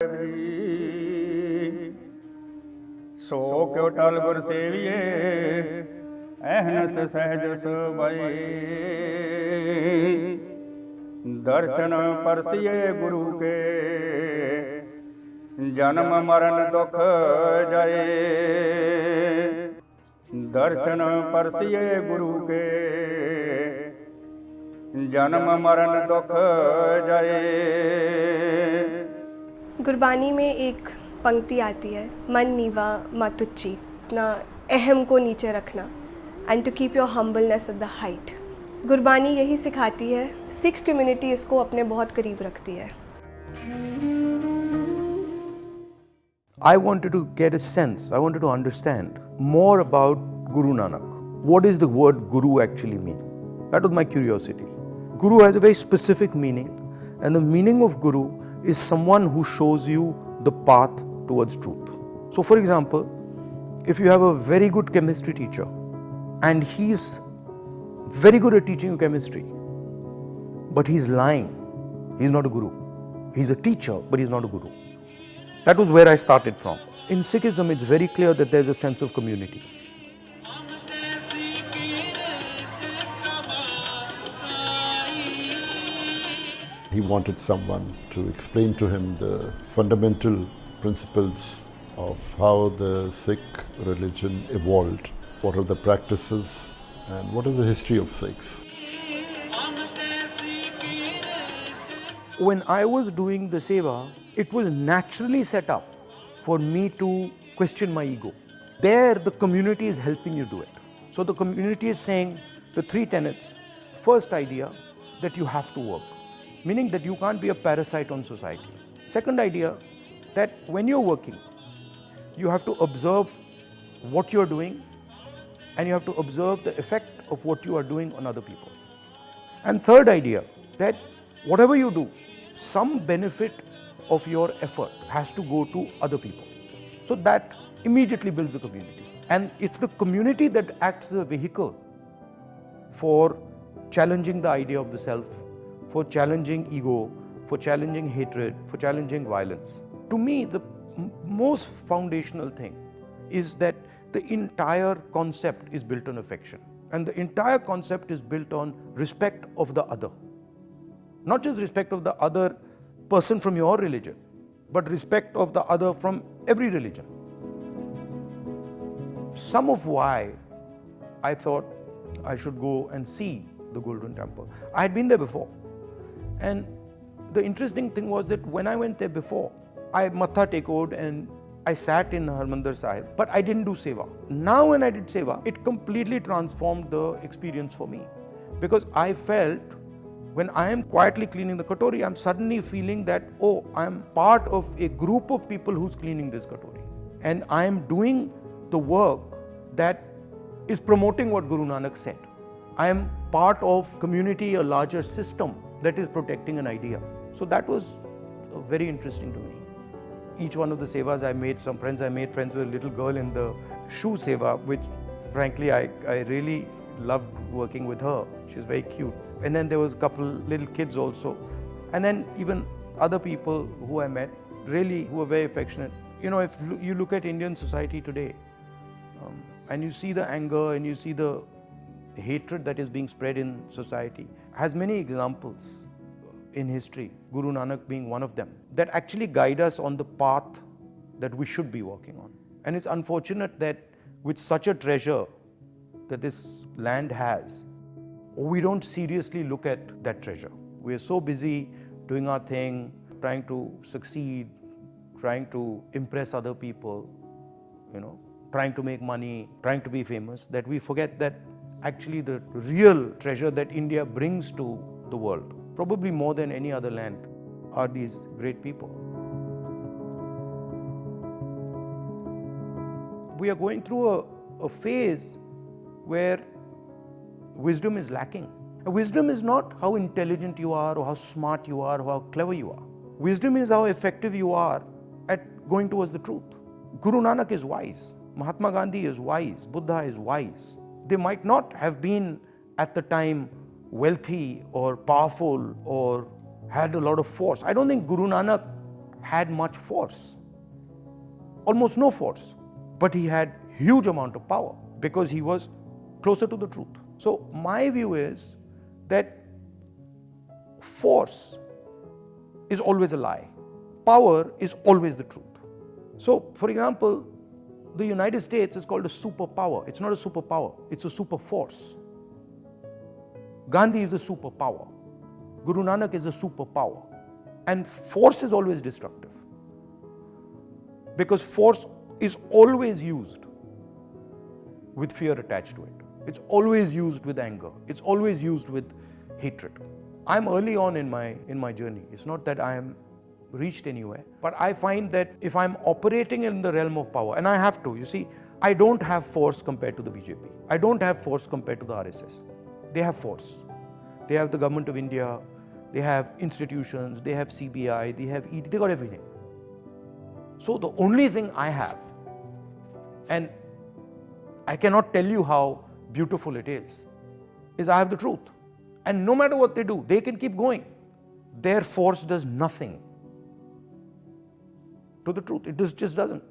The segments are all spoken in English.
सो क्यों टल गुर सेविए अहनस सहज सुबई दर्शन परसिए गुरु के जन्म मरण दुख जाए दर्शन परसिए गुरु के जन्म मरण दुख जाए। गुरबानी में एक पंक्ति आती है, मन नीवा मत उच्ची, अपना अहम को नीचे रखना, and to keep your humbleness at the height. Gurbani यही सिखाती है, सिख कम्युनिटी इसको अपने बहुत करीब रखती है। I wanted to get a sense, I wanted to understand more about Guru Nanak. What does the word Guru actually mean? That was my curiosity. Guru has a very specific meaning, and the meaning of Guru is someone who shows you the path towards truth. So for example, if you have a very good chemistry teacher and he's very good at teaching you chemistry, but he's lying, he's not a Guru. He's a teacher, but he's not a Guru. That was where I started from. In Sikhism, it's very clear that there's a sense of community. He wanted someone to explain to him the fundamental principles of how the Sikh religion evolved, what are the practices, and what is the history of Sikhs. When I was doing the seva, it was naturally set up for me to question my ego. There, the community is helping you do it. So the community is saying the three tenets. First idea, that you have to work, meaning that you can't be a parasite on society. Second idea, that when you're working, you have to observe what you're doing and you have to observe the effect of what you are doing on other people. And third idea, that whatever you do, some benefit of your effort has to go to other people. So that immediately builds a community. And it's the community that acts as a vehicle for challenging the idea of the self, for challenging ego, for challenging hatred, for challenging violence. To me, the most foundational thing is that the entire concept is built on affection. And the entire concept is built on respect of the other. Not just respect of the other person from your religion, but respect of the other from every religion. Some of why I thought I should go and see the Golden Temple. I had been there before. And the interesting thing was that when I went there before, I matha tekoed and I sat in Harmandir Sahib, but I didn't do seva. Now when I did seva, it completely transformed the experience for me. Because I felt when I am quietly cleaning the katori, I'm suddenly feeling that, oh, I'm part of a group of people who's cleaning this katori. And I am doing the work that is promoting what Guru Nanak said. I am part of community, a larger system that is protecting an idea. So that was very interesting to me. Each one of the sevas I made friends with a little girl in the shoe seva, which frankly I really loved working with her. She's very cute. And then there was a couple little kids also. And then even other people who I met, really, who were very affectionate. You know, if you look at Indian society today, and you see the anger and you see the hatred that is being spread in society, has many examples in history, Guru Nanak being one of them, that actually guide us on the path that we should be walking on. And it's unfortunate that with such a treasure that this land has, we don't seriously look at that treasure. We are so busy doing our thing, trying to succeed, trying to impress other people, you know, trying to make money, trying to be famous, that we forget that actually the real treasure that India brings to the world, probably more than any other land, are these great people. We are going through a phase where wisdom is lacking. Wisdom is not how intelligent you are or how smart you are or how clever you are. Wisdom is how effective you are at going towards the truth. Guru Nanak is wise. Mahatma Gandhi is wise. Buddha is wise. They might not have been at the time wealthy or powerful or had a lot of force. I don't think Guru Nanak had much force, almost no force, but he had huge amount of power because he was closer to the truth. So my view is that force is always a lie. Power is always the truth. So, for example, the United States is called a superpower. It's not a superpower, it's a super force. Gandhi is a superpower. Guru Nanak is a superpower. And force is always destructive. Because force is always used with fear attached to it. It's always used with anger. It's always used with hatred. I'm early on in my journey. It's not that I am reached anywhere, but I find that if I'm operating in the realm of power, and I have to, you see, I don't have force compared to the BJP. I don't have force compared to the RSS. They have force. They have the government of India, they have institutions, they have CBI, they have ED, they got everything. So the only thing I have, and I cannot tell you how beautiful it is I have the truth. And no matter what they do, they can keep going. Their force does nothing to the truth. It just doesn't.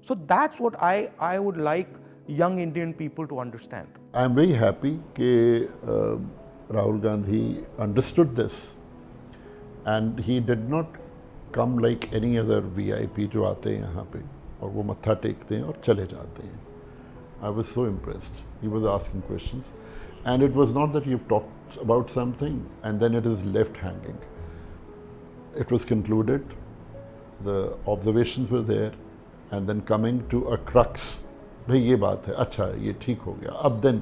So that's what I would like young Indian people to understand. I am very happy that Rahul Gandhi understood this, and he did not come like any other VIP जो आते हैं यहाँ पे और वो मत्था टेकते हैं और चले जाते हैं. I was so impressed. He was asking questions, and it was not that you've talked about something and then it is left hanging. It was concluded, the observations were there, and then coming to a crux. भाई ये बात है, अच्छा ये ठीक हो गया, अब then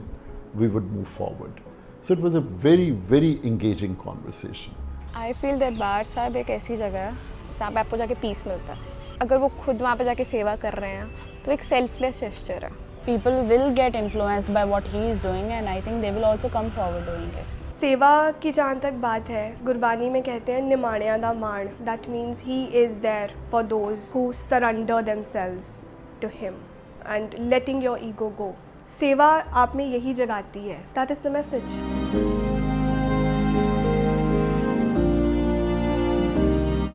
we would move forward. So it was a very, very engaging conversation. I feel that बार साहब एक ऐसी जगह है जहाँ पे आपको जाके पीस मिलता है. अगर वो खुद वहाँ पे जाके सेवा कर रहे हैं तो एक सेल्फलेस जेस्चर है. People will get influenced by what he is doing, and I think they will also come forward doing it. सेवा की जहाँ तक बात है, गुरबानी में कहते हैं निमाणिया दा मान. That means he is there for those who surrender themselves to him and letting your ego go. सेवा आप में यही जगाती है. That is the message.